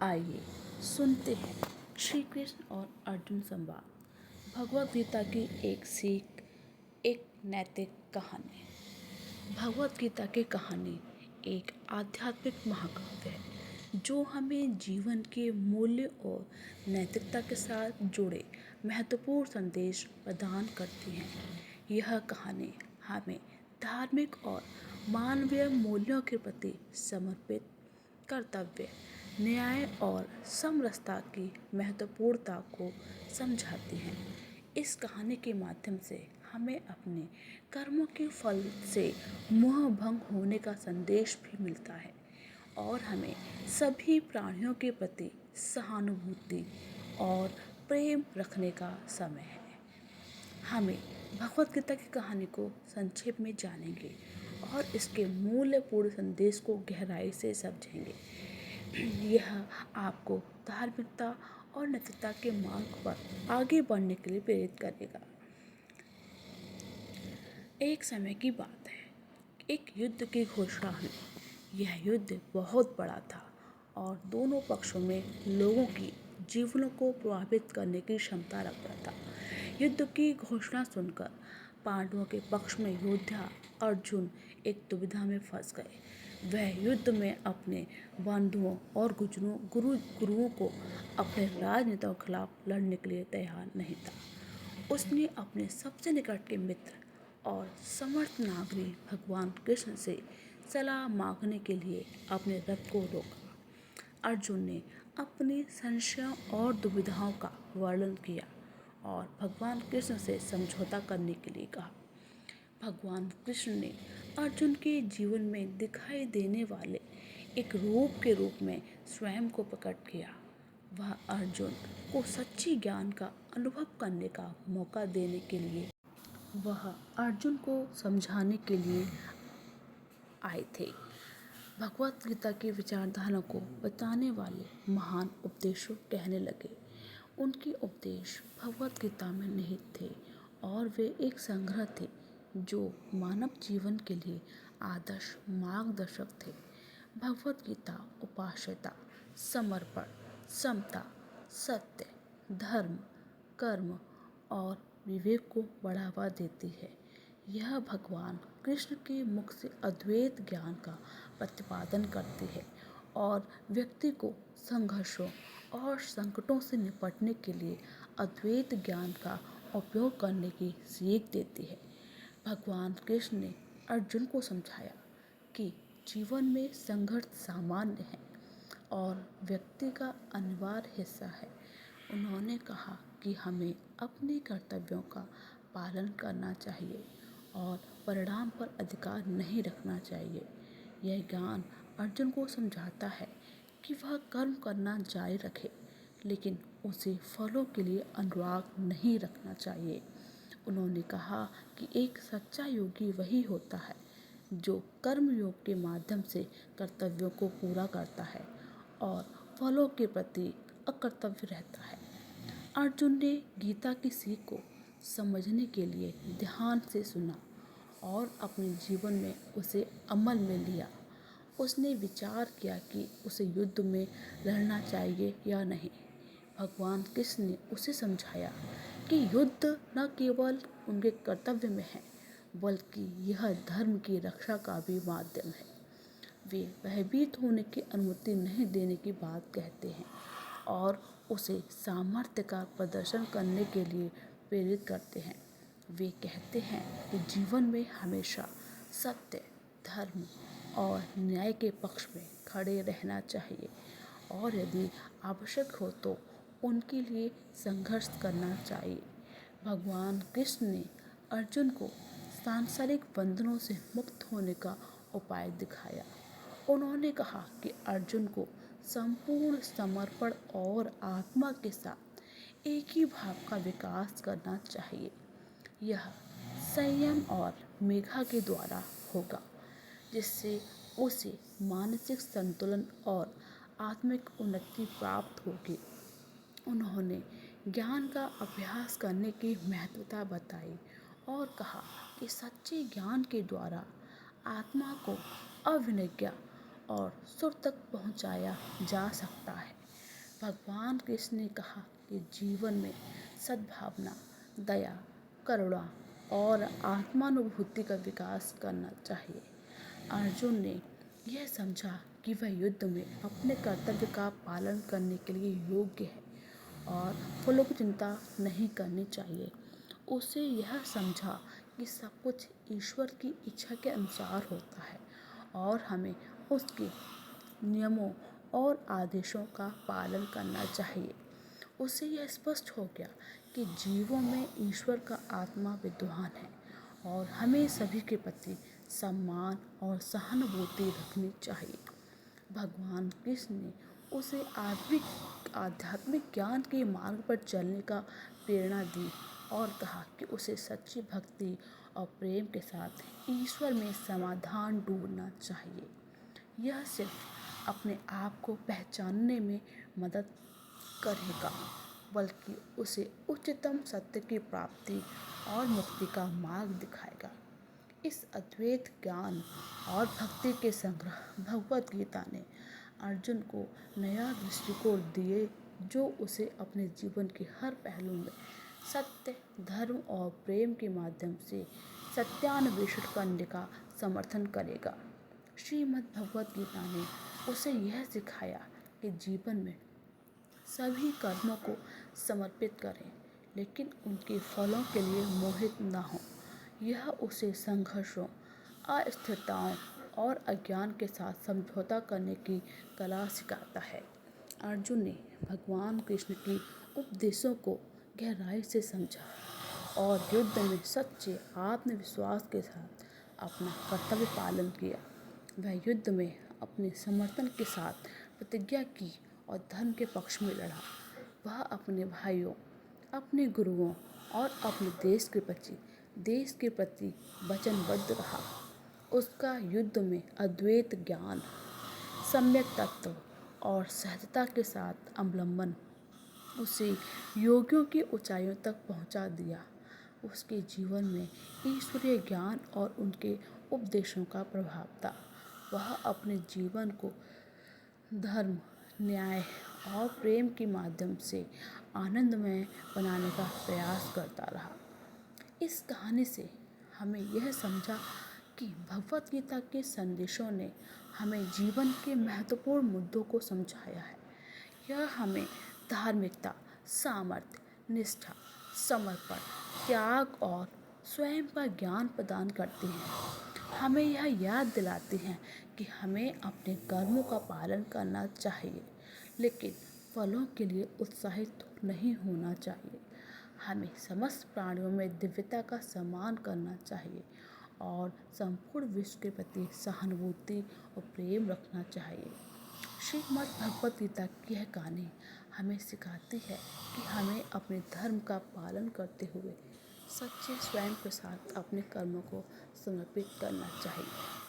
आइए सुनते हैं श्री कृष्ण और अर्जुन संवाद। भगवत गीता की एक सीख, एक नैतिक कहानी। भगवत गीता की कहानी एक आध्यात्मिक महाकाव्य है जो हमें जीवन के मूल्य और नैतिकता के साथ जुड़े महत्वपूर्ण संदेश प्रदान करती है। यह कहानी हमें धार्मिक और मानवीय मूल्यों के प्रति समर्पित कर्तव्य, न्याय और समरसता की महत्वपूर्णता को समझाती हैं। इस कहानी के माध्यम से हमें अपने कर्मों के फल से मोह भंग होने का संदेश भी मिलता है और हमें सभी प्राणियों के प्रति सहानुभूति और प्रेम रखने का समय है। हमें भगवत गीता की कहानी को संक्षेप में जानेंगे और इसके मूल्यपूर्ण संदेश को गहराई से समझेंगे। यह आपको धार्मिकता और नैतिकता के मार्ग पर आगे बढ़ने के लिए प्रेरित करेगा। एक समय की बात है, एक युद्ध की घोषणा हुई। यह युद्ध बहुत बड़ा था और दोनों पक्षों में लोगों की जीवनों को प्रभावित करने की क्षमता रखता था। युद्ध की घोषणा सुनकर पांडवों के पक्ष में योद्धा अर्जुन एक दुविधा में फंस गए। वह युद्ध में अपने बंधुओं और गुरुओं को अपने राजनेताओं के खिलाफ लड़ने के लिए तैयार नहीं था। उसने अपने सबसे निकट के मित्र और समर्थ नागरिक भगवान कृष्ण से सलाह मांगने के लिए अपने रथ को रोका। अर्जुन ने अपनी संशयों और दुविधाओं का वर्णन किया और भगवान कृष्ण से समझौता करने के लिए कहा। भगवान कृष्ण ने अर्जुन के जीवन में दिखाई देने वाले एक रूप के रूप में स्वयं को प्रकट किया। वह अर्जुन को सच्ची ज्ञान का अनुभव करने का मौका देने के लिए वह अर्जुन को समझाने के लिए आए थे। भगवत गीता की विचारधारा को बताने वाले महान उपदेशों कहने लगे। उनके उपदेश भगवत गीता में निहित थे और वे एक संग्रह थे जो मानव जीवन के लिए आदर्श मार्गदर्शक थे। भगवत गीता उपासना, समर्पण, समता, सत्य, धर्म, कर्म और विवेक को बढ़ावा देती है। यह भगवान कृष्ण के मुख से अद्वैत ज्ञान का प्रतिपादन करती है और व्यक्ति को संघर्षों और संकटों से निपटने के लिए अद्वैत ज्ञान का उपयोग करने की सीख देती है। भगवान कृष्ण ने अर्जुन को समझाया कि जीवन में संघर्ष सामान्य है और व्यक्ति का अनिवार्य हिस्सा है। उन्होंने कहा कि हमें अपने कर्तव्यों का पालन करना चाहिए और परिणाम पर अधिकार नहीं रखना चाहिए। यह ज्ञान अर्जुन को समझाता है कि वह कर्म करना जारी रखे, लेकिन उसे फलों के लिए अनुराग नहीं रखना चाहिए। उन्होंने कहा कि एक सच्चा योगी वही होता है जो कर्म योग के माध्यम से कर्तव्यों को पूरा करता है और फलों के प्रति अकर्तव्य रहता है। अर्जुन ने गीता की सीख को समझने के लिए ध्यान से सुना और अपने जीवन में उसे अमल में लिया। उसने विचार किया कि उसे युद्ध में लड़ना चाहिए या नहीं। भगवान कृष्ण ने उसे समझाया कि युद्ध न केवल उनके कर्तव्य में है, बल्कि यह धर्म की रक्षा का भी माध्यम है। वे भयभीत होने की अनुमति नहीं देने की बात कहते हैं और उसे सामर्थ्य का प्रदर्शन करने के लिए प्रेरित करते हैं। वे कहते हैं कि जीवन में हमेशा सत्य, धर्म और न्याय के पक्ष में खड़े रहना चाहिए और यदि आवश्यक हो तो उनके लिए संघर्ष करना चाहिए। भगवान कृष्ण ने अर्जुन को सांसारिक बंधनों से मुक्त होने का उपाय दिखाया। उन्होंने कहा कि अर्जुन को संपूर्ण समर्पण और आत्मा के साथ एक ही भाव का विकास करना चाहिए। यह संयम और मेघा के द्वारा होगा, जिससे उसे मानसिक संतुलन और आत्मिक उन्नति प्राप्त होगी। उन्होंने ज्ञान का अभ्यास करने की महत्वता बताई और कहा कि सच्चे ज्ञान के द्वारा आत्मा को अविनज्ञा और सुर तक पहुँचाया जा सकता है। भगवान कृष्ण ने कहा कि जीवन में सद्भावना, दया, करुणा और आत्मानुभूति का विकास करना चाहिए। अर्जुन ने यह समझा कि वह युद्ध में अपने कर्तव्य का पालन करने के लिए योग्य है और फलों की चिंता नहीं करनी चाहिए। उसे यह समझा कि सब कुछ ईश्वर की इच्छा के अनुसार होता है और हमें उसके नियमों और आदेशों का पालन करना चाहिए। उसे यह स्पष्ट हो गया कि जीवों में ईश्वर का आत्मा विद्वान है और हमें सभी के प्रति सम्मान और सहानुभूति रखनी चाहिए। भगवान कृष्ण ने उसे आध्यात्मिक ज्ञान के मार्ग पर चलने का प्रेरणा दी और कहा कि उसे सच्ची भक्ति और प्रेम के साथ ईश्वर में समाधान ढूंढना चाहिए। यह सिर्फ अपने आप को पहचानने में मदद करेगा, बल्कि उसे उच्चतम सत्य की प्राप्ति और मुक्ति का मार्ग दिखाएगा। इस अद्वैत ज्ञान और भक्ति के संग्रह भगवत गीता ने अर्जुन को नया दृष्टिकोण दिए, जो उसे अपने जीवन के हर पहलू में सत्य, धर्म और प्रेम के माध्यम से सत्यान्वेषण करने का समर्थन करेगा। श्रीमद् भगवत गीता ने उसे यह सिखाया कि जीवन में सभी कर्मों को समर्पित करें, लेकिन उनके फलों के लिए मोहित न हों। यह उसे संघर्षों, अस्थिरताओं और अज्ञान के साथ समझौता करने की कला सिखाता है। अर्जुन ने भगवान कृष्ण की उपदेशों को गहराई से समझा और युद्ध में सच्चे आत्मविश्वास के साथ अपना कर्तव्य पालन किया। वह युद्ध में अपने समर्थन के साथ प्रतिज्ञा की और धर्म के पक्ष में लड़ा। वह अपने भाइयों, अपने गुरुओं और अपने देश के प्रति वचनबद्ध रहा। उसका युद्ध में अद्वैत ज्ञान, सम्यक तत्व और सहजता के साथ अवलंबन उसे योगियों की ऊंचाइयों तक पहुंचा दिया। उसके जीवन में ईश्वरीय ज्ञान और उनके उपदेशों का प्रभाव था। वह अपने जीवन को धर्म, न्याय और प्रेम के माध्यम से आनंदमय बनाने का प्रयास करता रहा। इस कहानी से हमें यह समझा कि भगवत गीता के संदेशों ने हमें जीवन के महत्वपूर्ण मुद्दों को समझाया है। यह हमें धार्मिकता, सामर्थ्य, निष्ठा, समर्पण, त्याग और स्वयं का ज्ञान प्रदान करती हैं। हमें यह याद दिलाती हैं कि हमें अपने कर्मों का पालन करना चाहिए, लेकिन फलों के लिए उत्साहित नहीं होना चाहिए। हमें समस्त प्राणियों में दिव्यता का सम्मान करना चाहिए और संपूर्ण विश्व के प्रति सहानुभूति और प्रेम रखना चाहिए। श्रीमद् भगवत गीता की यह कहानी हमें सिखाती है कि हमें अपने धर्म का पालन करते हुए सच्चे स्वयं के साथ अपने कर्मों को समर्पित करना चाहिए।